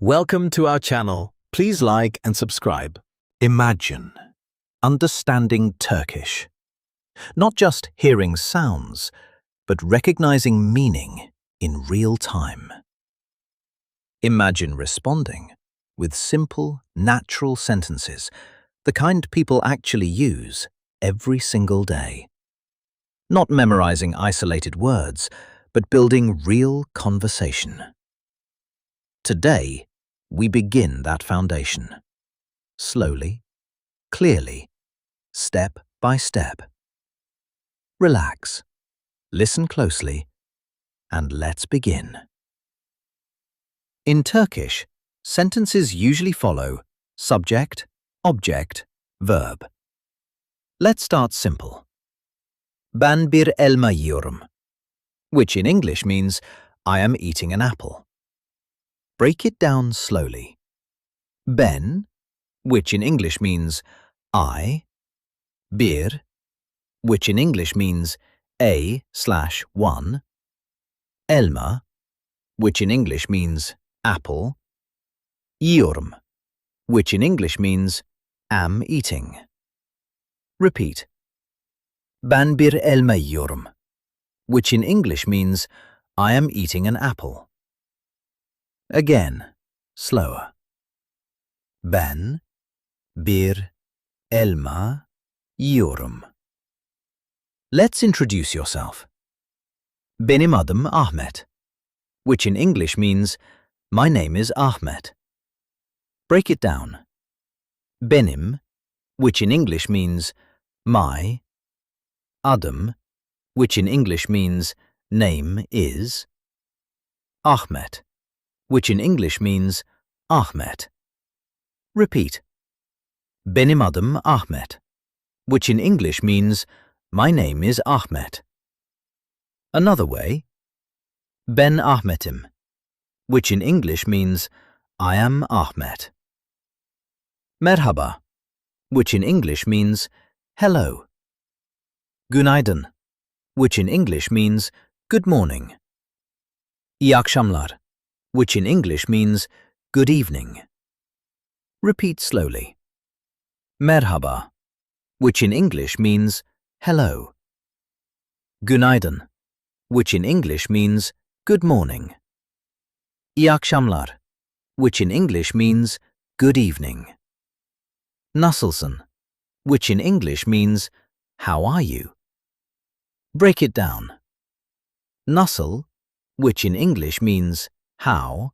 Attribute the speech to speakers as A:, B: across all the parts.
A: Welcome to our channel. Please like and subscribe.
B: Imagine understanding Turkish. Not just hearing sounds, but recognizing meaning in real time. Imagine responding with simple, natural sentences, the kind people actually use every single day. Not memorizing isolated words, but building real conversation. Today, we begin that foundation. Slowly, clearly, step by step. Relax, listen closely, and let's begin. In Turkish, sentences usually follow subject, object, verb. Let's start simple. Ben bir elma yiyorum, which in English means I am eating an apple. Break it down slowly. Ben, which in English means I. Bir, which in English means a/1. Elma, which in English means apple. Yiyorum, which in English means am eating. Repeat. Ben bir elma yiyorum, which in English means I am eating an apple. Again, slower. Ben bir elma yiyorum. Let's introduce yourself. Benim adım Ahmet, which in English means my name is Ahmet. Break it down. Benim, which in English means my. Adım, which in English means name is. Ahmet, which in English means Ahmet. Repeat. Benim adım Ahmet, which in English means my name is Ahmet. Another way. Ben Ahmet'im, which in English means I am Ahmet. Merhaba, which in English means hello. Günaydın, which in English means good morning. İyi akşamlar, which in English means good evening. Repeat slowly. Merhaba, which in English means hello. Günaydın, which in English means good morning. İyi akşamlar, which in English means good evening. Nasılsın, which in English means how are you? Break it down. Nasıl, which in English means how.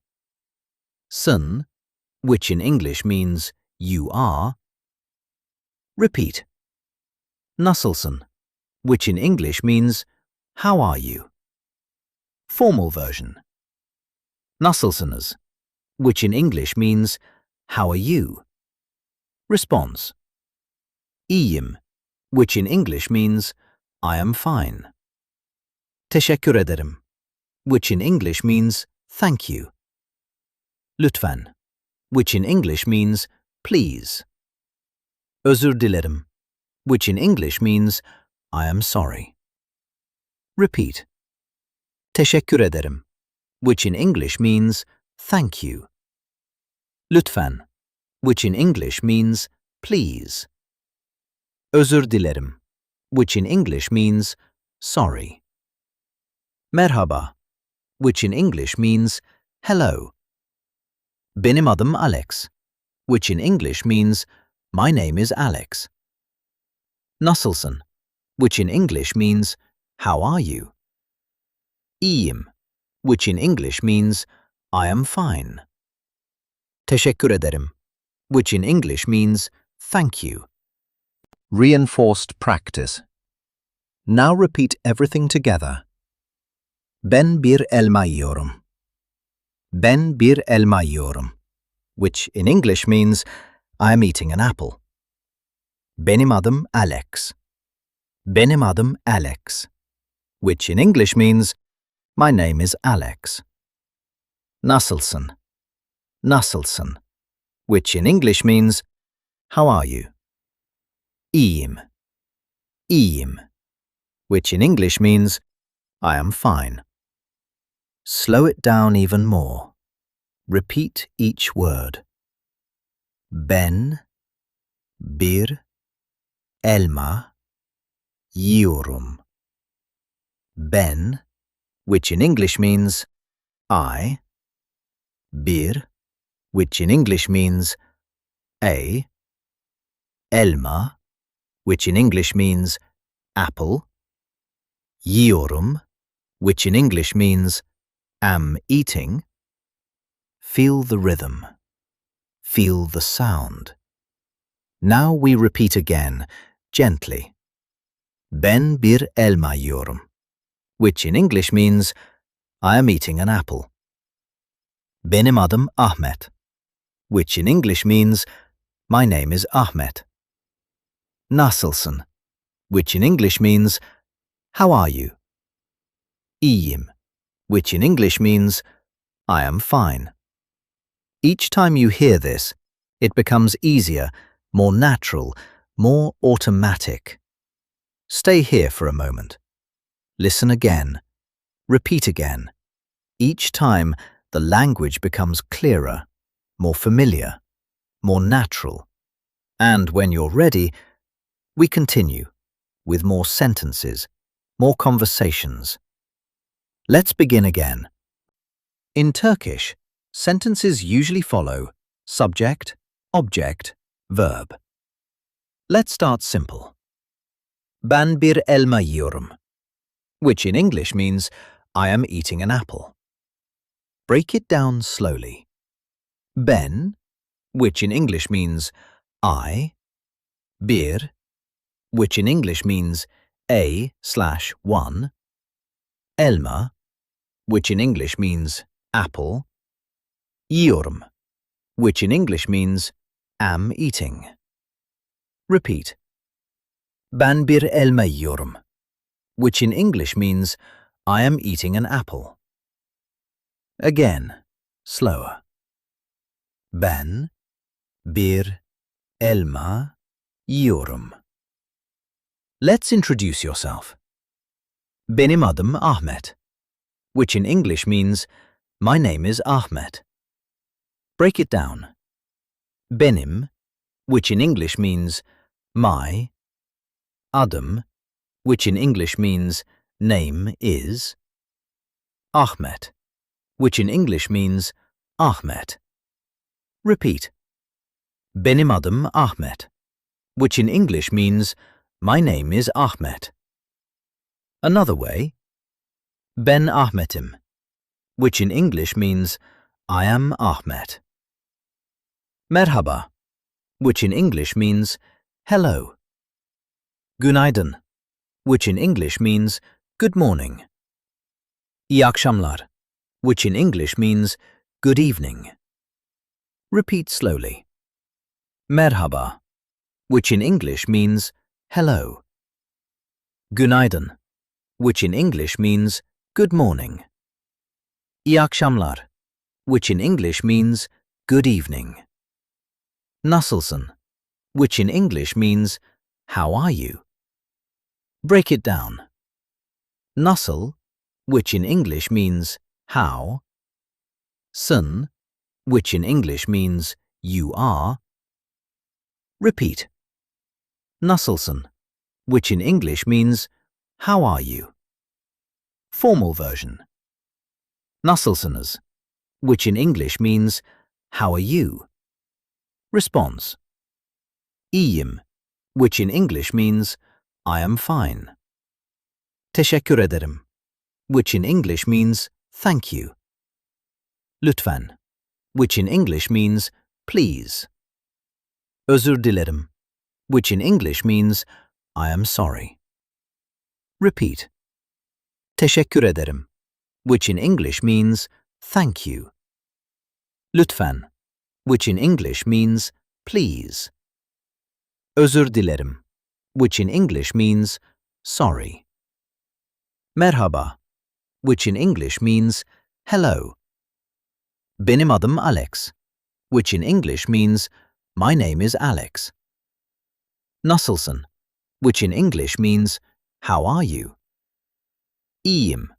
B: Sın, which in English means you are. Repeat. Nasılsın, which in English means how are you? Formal version. Nasılsınız, which in English means how are you? Response. İyiyim, which in English means I am fine. Teşekkür ederim, which in English means thank you. Lütfen, which in English means please. Özür dilerim, which in English means I am sorry. Repeat. Teşekkür ederim, which in English means thank you. Lütfen, which in English means please. Özür dilerim, which in English means sorry. Merhaba, which in English means hello. Benim adım Alex, which in English means my name is Alex. Nasılsın, which in English means how are you? İyiyim, which in English means I am fine. Teşekkür ederim, which in English means thank you. Reinforced practice. Now repeat everything together. Ben bir elma yiyorum. Ben bir elma yiyorum, which in English means I am eating an apple. Benim adım Alex. Benim adım Alex, which in English means my name is Alex. Nasılsın? Nasılsın, which in English means how are you? İyiyim. İyiyim, which in English means I am fine. Slow it down even more. Repeat each word. Ben bir elma yiyorum. Ben, which in English means I, bir, which in English means a, elma, which in English means apple, yiyorum, which in English means am eating. Feel the rhythm. Feel the sound. Now we repeat again, gently. Ben bir elma yiyorum, which in English means I am eating an apple. Benim adım Ahmet, which in English means my name is Ahmet. Nasılsın, which in English means how are you? İyiyim, which in English means I am fine. Each time you hear this, it becomes easier, more natural, more automatic. Stay here for a moment. Listen again. Repeat again. Each time, the language becomes clearer, more familiar, more natural. And when you're ready, we continue with more sentences, more conversations. Let's begin again. In Turkish, sentences usually follow subject, object, verb. Let's start simple. Ben bir elma yiyorum, which in English means I am eating an apple. Break it down slowly. Ben, which in English means I, bir, which in English means a/1, elma, which in English means apple, yiyorum, which in English means am eating. Repeat. Ben bir elma yiyorum, which in English means I am eating an apple. Again, slower. Ben bir elma yiyorum. Let's introduce yourself. Benim adım Ahmet, which in English means my name is Ahmet. Break it down. Benim, which in English means my, adım, which in English means name is, Ahmet, which in English means Ahmet. Repeat. Benim adım Ahmet, which in English means my name is Ahmet. Another way. Ben Ahmetim, which in English means I am Ahmet. Merhaba, which in English means hello. Günaydın, which in English means good morning. İyi akşamlar, which in English means good evening. Repeat slowly. Merhaba, which in English means hello. Günaydın, which in English means good morning. İyi akşamlar, which in English means good evening. Nasılsın, which in English means how are you? Break it down. Nasıl, which in English means how. Sın, which in English means you are. Repeat. Nasılsın, which in English means how are you? Formal version. Nasılsınız, which in English means how are you? Response. İyiyim, which in English means I am fine. Teşekkür ederim, which in English means thank you. Lütfen, which in English means please. Özür dilerim, which in English means I am sorry. Repeat. Teşekkür ederim, which in English means thank you. Lütfen, which in English means please. Özür dilerim, which in English means sorry. Merhaba, which in English means hello. Benim adım Alex, which in English means my name is Alex. Nasılsın, which in English means how are you? İyiyim,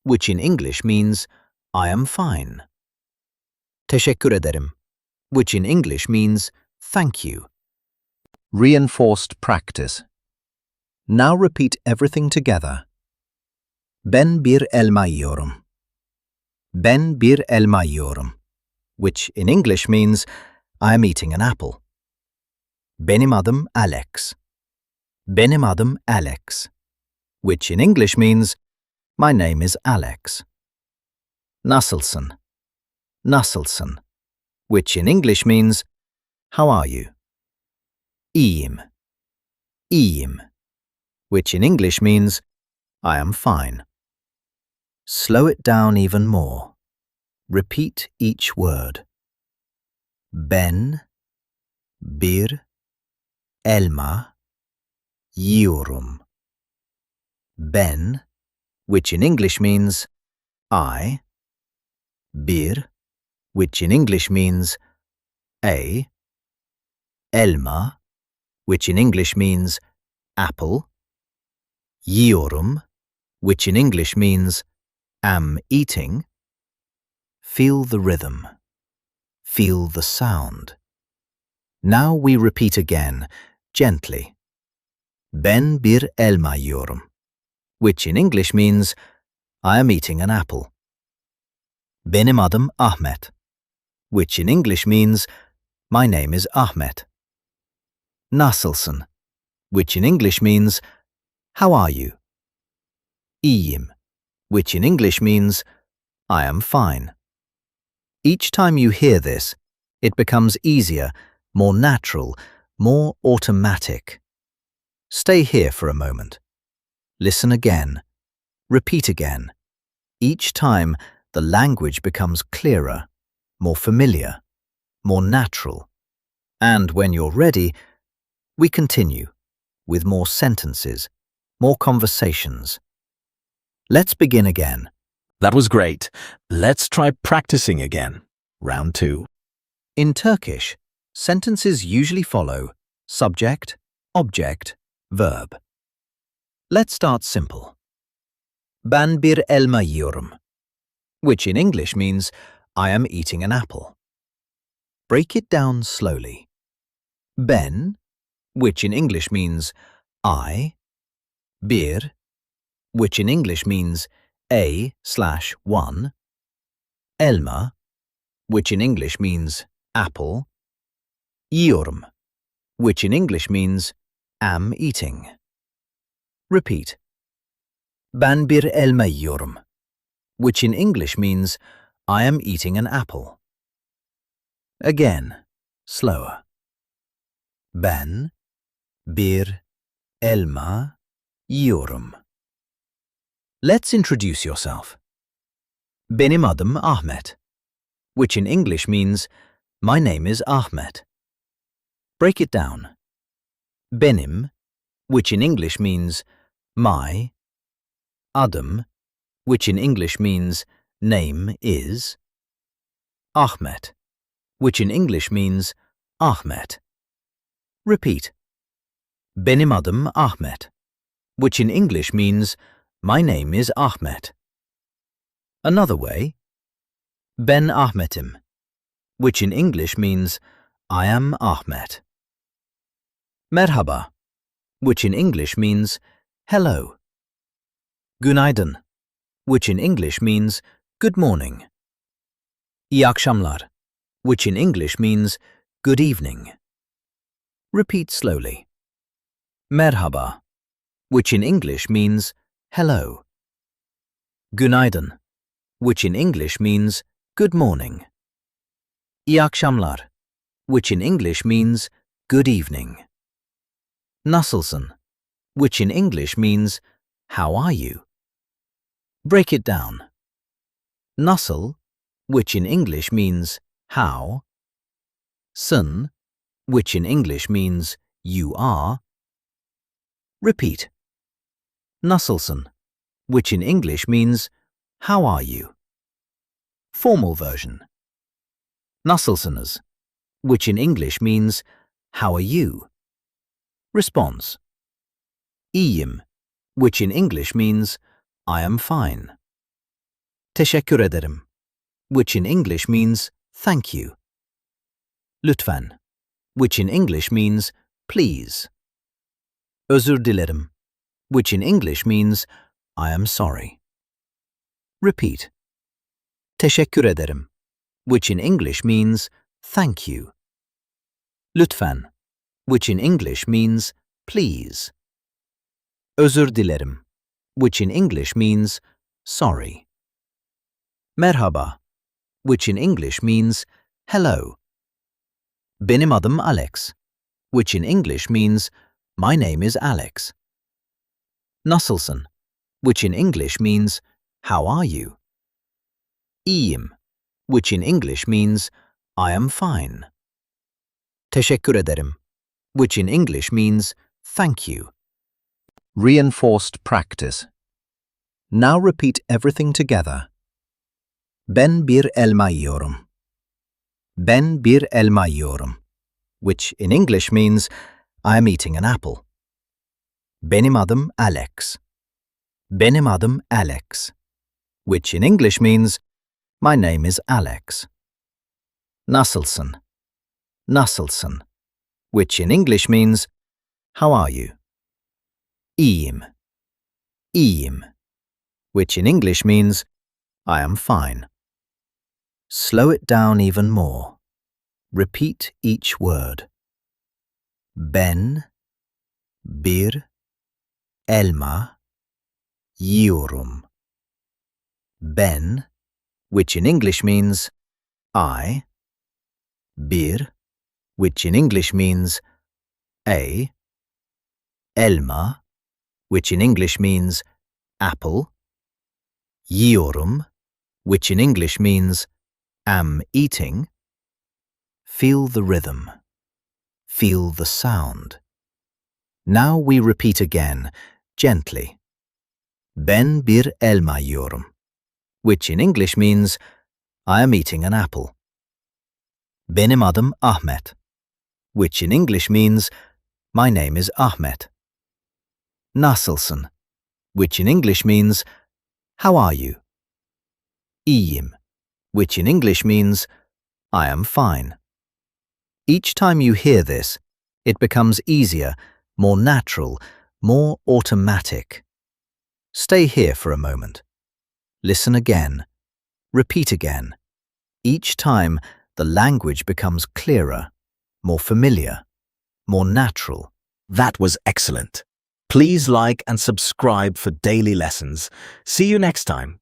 B: which in English means I am fine. Teşekkür ederim, which in English means thank you. Reinforced practice. Now repeat everything together. Ben bir elma yiyorum. Ben bir elma yiyorum, which in English means I am eating an apple. Benim adım Alex. Benim adım Alex, which in English means my name is Alex. Nasılsın? Nasılsın, which in English means how are you? İyiyim. İyiyim, which in English means I am fine. Slow it down even more. Repeat each word. Ben bir elma yiyorum. Ben, which in English means I. Bir, which in English means a. Elma, which in English means apple. Yiyorum, which in English means am eating. Feel the rhythm. Feel the sound. Now we repeat again, gently. Ben bir elma yiyorum, which in English means I am eating an apple. Benim adım Ahmet, which in English means my name is Ahmet. Nasılsın, which in English means how are you? İyiyim, which in English means I am fine. Each time you hear this, it becomes easier, more natural, more automatic. Stay here for a moment. Listen again. Repeat again. Each time, the language becomes clearer, more familiar, more natural. And when you're ready, we continue with more sentences, more conversations. Let's begin again.
A: That was great. Let's try practicing again. Round 2.
B: In Turkish, sentences usually follow subject, object, verb. Let's start simple. Ben bir elma yiyorum, which in English means I am eating an apple. Break it down slowly. Ben, which in English means I. Bir, which in English means a/1. Elma, which in English means apple. Yiyorum, which in English means am eating. Repeat. Ben bir elma yiyorum, which in English means I am eating an apple. Again, slower. Ben bir elma yiyorum. Let's introduce yourself. Benim adım Ahmet, which in English means my name is Ahmet. Break it down. Benim, which in English means my. Adım, which in English means name is. Ahmet, which in English means Ahmet. Repeat. Benim adım Ahmet, which in English means my name is Ahmet. Another way. Ben Ahmetim, which in English means I am Ahmet. Merhaba, which in English means hello. Günaydın, which in English means good morning. İyi akşamlar, which in English means good evening. Repeat slowly. Merhaba, which in English means hello. Günaydın, which in English means good morning. İyi akşamlar, which in English means good evening. Nasılsın, which in English means how are you? Break it down. Nasıl, which in English means how. Sın, which in English means you are. Repeat. Nasılsın, which in English means how are you? Formal version. Nasılsınız, which in English means how are you? Response. İyiyim, which in English means I am fine. Teşekkür ederim, which in English means thank you. Lütfen, which in English means please. Özür dilerim, which in English means I am sorry. Repeat. Teşekkür ederim, which in English means thank you. Lütfen, which in English means please. Özür dilerim, which in English means sorry. Merhaba, which in English means hello. Benim adım Alex, which in English means my name is Alex. Nasılsın, which in English means how are you? İyiyim, which in English means I am fine. Teşekkür ederim, which in English means thank you. Reinforced practice. Now repeat everything together. Ben bir elma yiyorum. Ben bir elma yiyorum, which in English means I am eating an apple. Benim adım Alex. Benim adım Alex, which in English means my name is Alex. Nasılsın? Nasılsın, which in English means how are you? İyiyim. İyiyim, which in English means I am fine. Slow it down even more. Repeat each word. Ben bir elma yiyorum. Ben, which in English means I. Bir, which in English means a. Elma, which in English means apple. Yiyorum, which in English means am eating. Feel the rhythm. Feel the sound. Now we repeat again, gently. Ben bir elma yiyorum, which in English means I am eating an apple. Benim adım Ahmet, which in English means my name is Ahmet. Nasılsın, which in English means how are you? İyiyim, which in English means I am fine. Each time you hear this, it becomes easier, more natural, more automatic. Stay here for a moment. Listen again. Repeat again. Each time, the language becomes clearer, more familiar, more natural.
A: That was excellent. Please like and subscribe for daily lessons. See you next time.